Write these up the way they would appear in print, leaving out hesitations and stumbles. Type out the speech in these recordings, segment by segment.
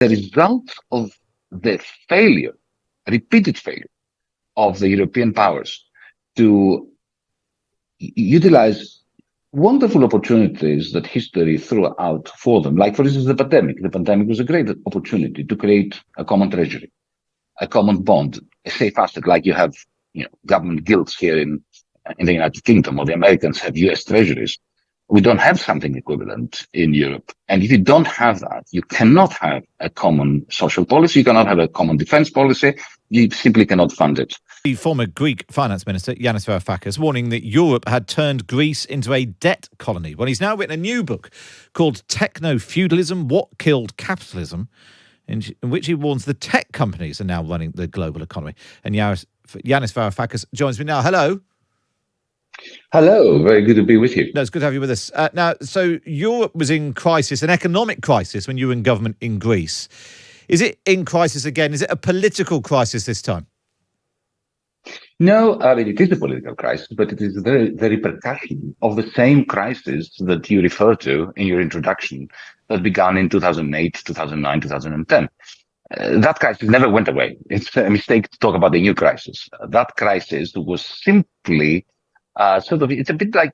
the result of the failure, repeated failure of the European powers to utilize wonderful opportunities that history threw out for them. Like, for instance, the pandemic. The pandemic was a great opportunity to create a common treasury, a common bond, a safe asset, like you have, government guilds here in the United Kingdom, or the Americans have U.S. treasuries. We don't have something equivalent in Europe. And if you don't have that, you cannot have a common social policy. You cannot have a common defense policy. You simply cannot fund it. The former Greek finance minister, Yanis Varoufakis, warning that Europe had turned Greece into a debt colony. Well, he's now written a new book called Techno-Feudalism, What Killed Capitalism, in which he warns the tech companies are now running the global economy. And Yanis Varoufakis joins me now. Hello. Hello, very good to be with you. No, it's good to have you with us. Now, so Europe was in crisis, an economic crisis, when you were in government in Greece. Is it in crisis again? Is it a political crisis this time? No, I mean, it is a political crisis, but it is the repercussion of the same crisis that you refer to in your introduction that began in 2008, 2009, 2010. That crisis never went away. It's a mistake to talk about the new crisis. That crisis was simply it's a bit like,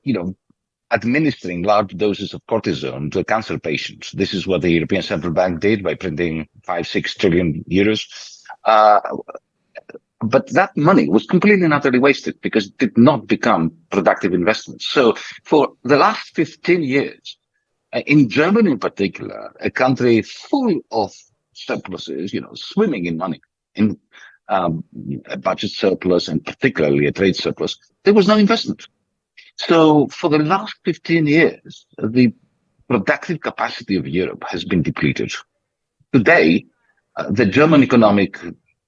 administering large doses of cortisone to a cancer patient. This is what the European Central Bank did by printing 5-6 trillion euros. But that money was completely and utterly wasted because it did not become productive investments. So for the last 15 years, in Germany in particular, a country full of surpluses, swimming in money, in a budget surplus and particularly a trade surplus, there was no investment. So for the last 15 years, the productive capacity of Europe has been depleted. Today, the German economic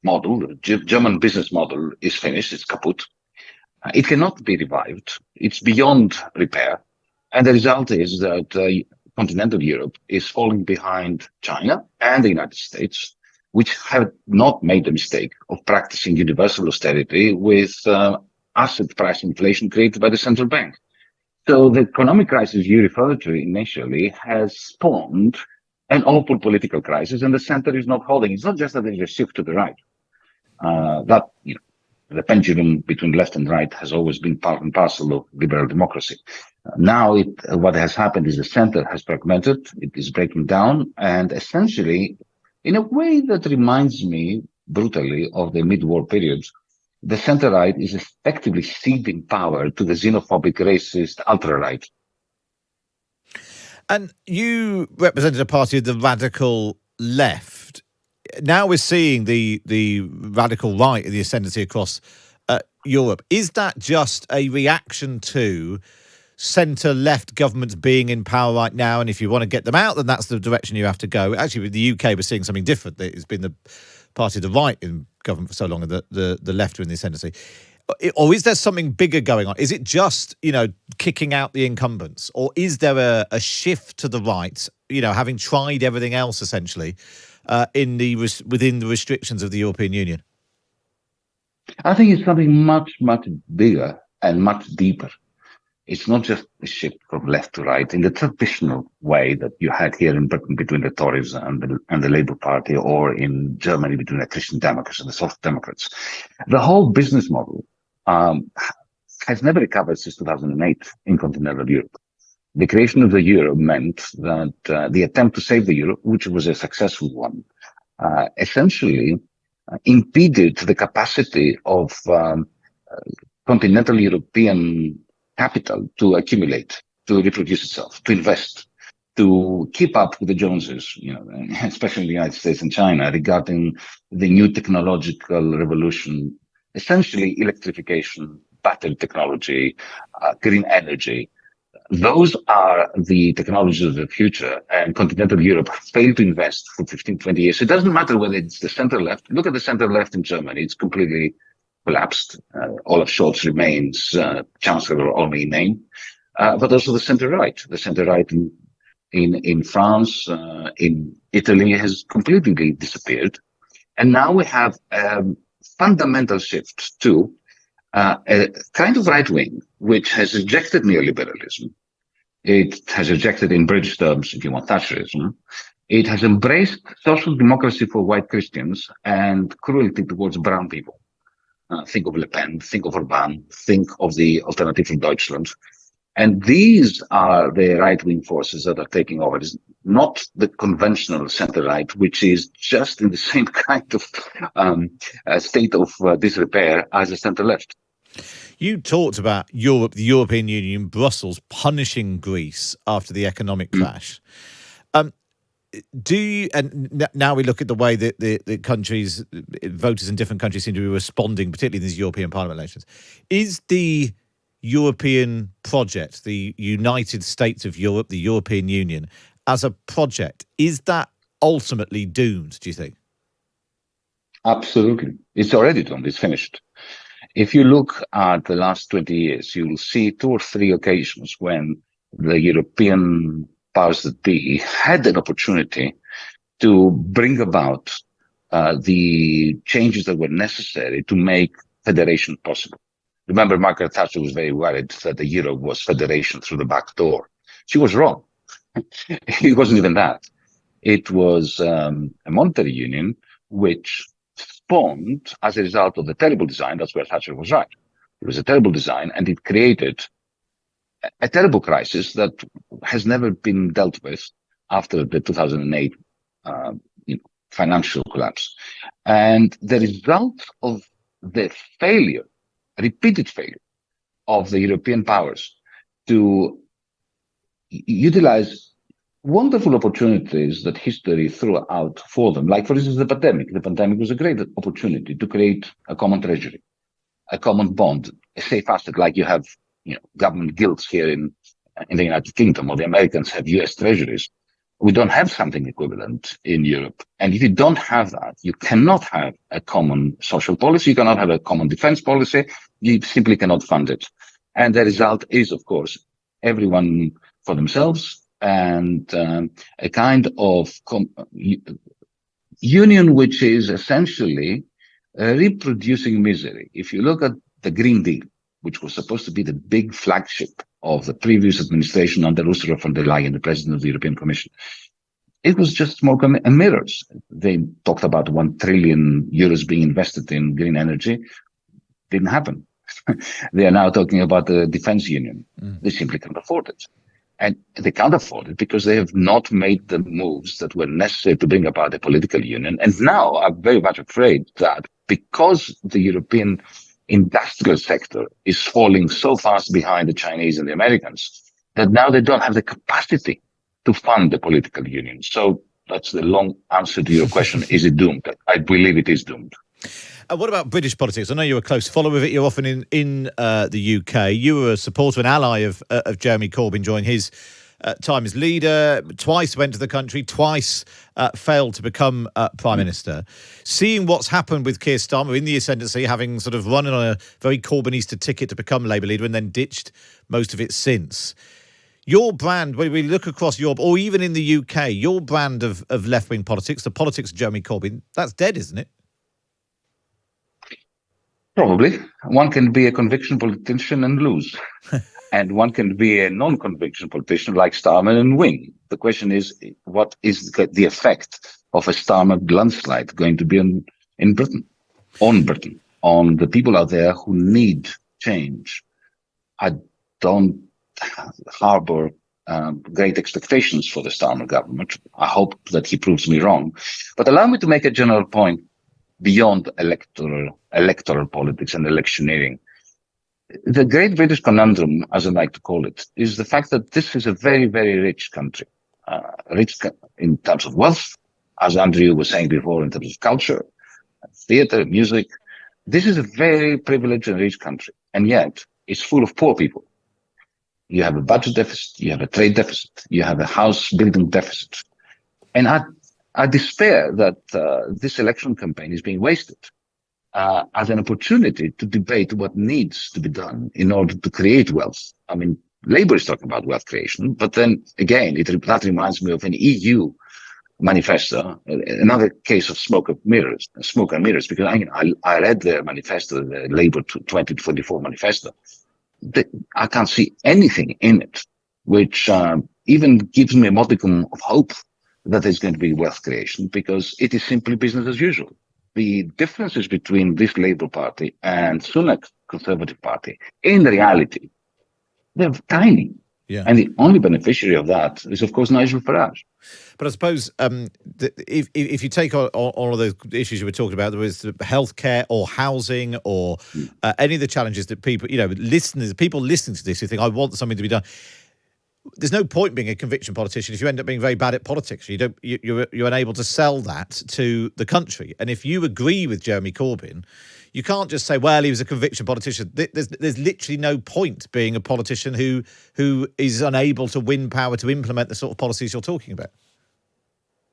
model, the German business model is finished, it's kaput. It cannot be revived. It's beyond repair. And the result is that continental Europe is falling behind China and the United States, which have not made the mistake of practicing universal austerity with asset price inflation created by the central bank. So the economic crisis you referred to initially has spawned an awful political crisis, and the center is not holding. It's not just that there's a shift to the right. The pendulum between left and right has always been part and parcel of liberal democracy. Now what has happened is the center has fragmented, it is breaking down, and essentially, in a way that reminds me brutally of the mid-war period, the center-right is effectively ceding power to the xenophobic, racist, ultra-right. And you represented a party of the radical left. Now we're seeing the radical right in the ascendancy across Europe. Is that just a reaction to centre-left governments being in power right now, and if you want to get them out, then that's the direction you have to go? Actually, with the UK, we're seeing something different. It's been the party of the right in government for so long, and the left are in the ascendancy. Or is there something bigger going on? Is it just, kicking out the incumbents? Or is there a shift to the right, having tried everything else, essentially, within the restrictions of the European Union? I think it's something much, much bigger and much deeper. It's not just a shift from left to right in the traditional way that you had here in Britain between the Tories and the Labour Party, or in Germany between the Christian Democrats and the Social Democrats. The whole business model has never recovered since 2008 in continental Europe. The creation of the euro meant that the attempt to save the euro, which was a successful one, essentially impeded the capacity of continental European capital to accumulate, to reproduce itself, to invest, to keep up with the Joneses, especially in the United States and China, regarding the new technological revolution, essentially electrification, battery technology, green energy. Those are the technologies of the future, and continental Europe failed to invest for 15, 20 years. It doesn't matter whether it's the center-left. Look at the center-left in Germany. It's completely collapsed. Olaf Scholz remains chancellor only in name, but also the center-right. The center-right in France, in Italy has completely disappeared. And now we have a fundamental shift to a kind of right wing, which has rejected neoliberalism. It has rejected, in British terms, if you want, Thatcherism. It has embraced social democracy for white Christians and cruelty towards brown people. Think of Le Pen, think of Orban, think of the Alternative for Deutschland. And these are the right-wing forces that are taking over. It's not the conventional center-right, which is just in the same kind of state of disrepair as the center-left. You talked about Europe, the European Union, Brussels punishing Greece after the economic crash. Do you, and now we look at the way that the countries, voters in different countries seem to be responding, particularly in these European Parliament elections. Is the European project, the United States of Europe, the European Union, as a project, is that ultimately doomed, do you think? Absolutely. It's already doomed. It's finished. If you look at the last 20 years, you will see 2 or 3 occasions when the European powers that be had an opportunity to bring about the changes that were necessary to make federation possible. Remember, Margaret Thatcher was very worried that the euro was federation through the back door. She was wrong. It wasn't even that. It was a monetary union which spawned as a result of the terrible design. That's where Thatcher was right. It was a terrible design, and it created a terrible crisis that has never been dealt with after the 2008 financial collapse. And the result of the failure, repeated failure of the European powers to utilize wonderful opportunities that history threw out for them, like, for instance, the pandemic. The pandemic was a great opportunity to create a common treasury, a common bond, a safe asset, like you have government guilds here in the United Kingdom, or the Americans have US treasuries. We don't have something equivalent in Europe. And if you don't have that, you cannot have a common social policy, you cannot have a common defense policy, you simply cannot fund it. And the result is, of course, everyone for themselves, and a kind of union which is essentially reproducing misery. If you look at the Green Deal, which was supposed to be the big flagship of the previous administration under Ursula von der Leyen, the president of the European Commission, it was just smoke and mirrors. They talked about 1 trillion euros being invested in green energy. Didn't happen. They are now talking about the defense union. They simply can't afford it. And they can't afford it because they have not made the moves that were necessary to bring about a political union. And now I'm very much afraid that because the European industrial sector is falling so fast behind the Chinese and the Americans, that now they don't have the capacity to fund the political union. So that's the long answer to your question. Is it doomed? I believe it is doomed. What about British politics? I know you're a close follower of it. You're often in the UK. You were a supporter and ally of Jeremy Corbyn during his time as leader. Twice went to the country, twice failed to become Prime Minister. Seeing what's happened with Keir Starmer in the ascendancy, having sort of run on a very Corbynista ticket to become Labour leader and then ditched most of it since. Your brand, when we look across Europe, or even in the UK, your brand of left-wing politics, the politics of Jeremy Corbyn, that's dead, isn't it? Probably. One can be a conviction politician and lose. And one can be a non-conviction politician like Starmer and win. The question is, what is the effect of a Starmer landslide going to be on Britain, on the people out there who need change? I don't harbor great expectations for the Starmer government. I hope that he proves me wrong. But allow me to make a general point beyond electoral politics and electioneering. The great British conundrum, as I like to call it, is the fact that this is a very, very rich country. Rich in terms of wealth, as Andrew was saying before, in terms of culture, theatre, music. This is a very privileged and rich country, and yet it's full of poor people. You have a budget deficit, you have a trade deficit, you have a house building deficit. And I despair that this election campaign is being wasted as an opportunity to debate what needs to be done in order to create wealth. I mean, Labour is talking about wealth creation, but then again, that reminds me of an EU manifesto, another case of smoke and mirrors, because I read their manifesto, the Labour 2024 manifesto. I can't see anything in it which even gives me a modicum of hope that there's going to be wealth creation because it is simply business as usual. The differences between this Labour Party and Sunak's Conservative Party, in reality, they're tiny. Yeah. And the only beneficiary of that is, of course, Nigel Farage. But I suppose if you take all of those issues you were talking about, there was healthcare or housing or any of the challenges that people listening to this who think, I want something to be done. There's no point being a conviction politician if you end up being very bad at politics. You're unable to sell that to the country. And if you agree with Jeremy Corbyn, you can't just say, well, he was a conviction politician. There's literally no point being a politician who is unable to win power to implement the sort of policies you're talking about.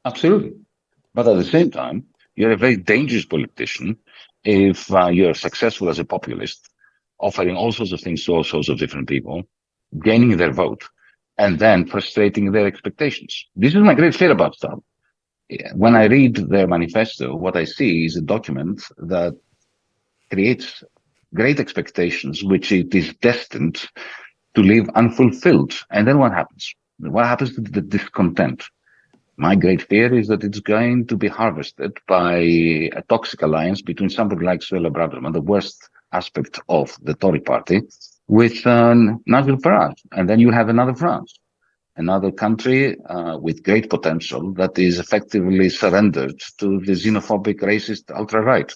Absolutely. But at the same time, you're a very dangerous politician if you're successful as a populist, offering all sorts of things to all sorts of different people, gaining their vote, and then frustrating their expectations. This is my great fear about Trump. When I read their manifesto, what I see is a document that creates great expectations, which it is destined to leave unfulfilled. And then what happens? What happens to the discontent? My great fear is that it's going to be harvested by a toxic alliance between somebody like Suella Braverman, the worst aspect of the Tory party, with Nigel Farage. And then you have another France, another country with great potential that is effectively surrendered to the xenophobic, racist ultra-right.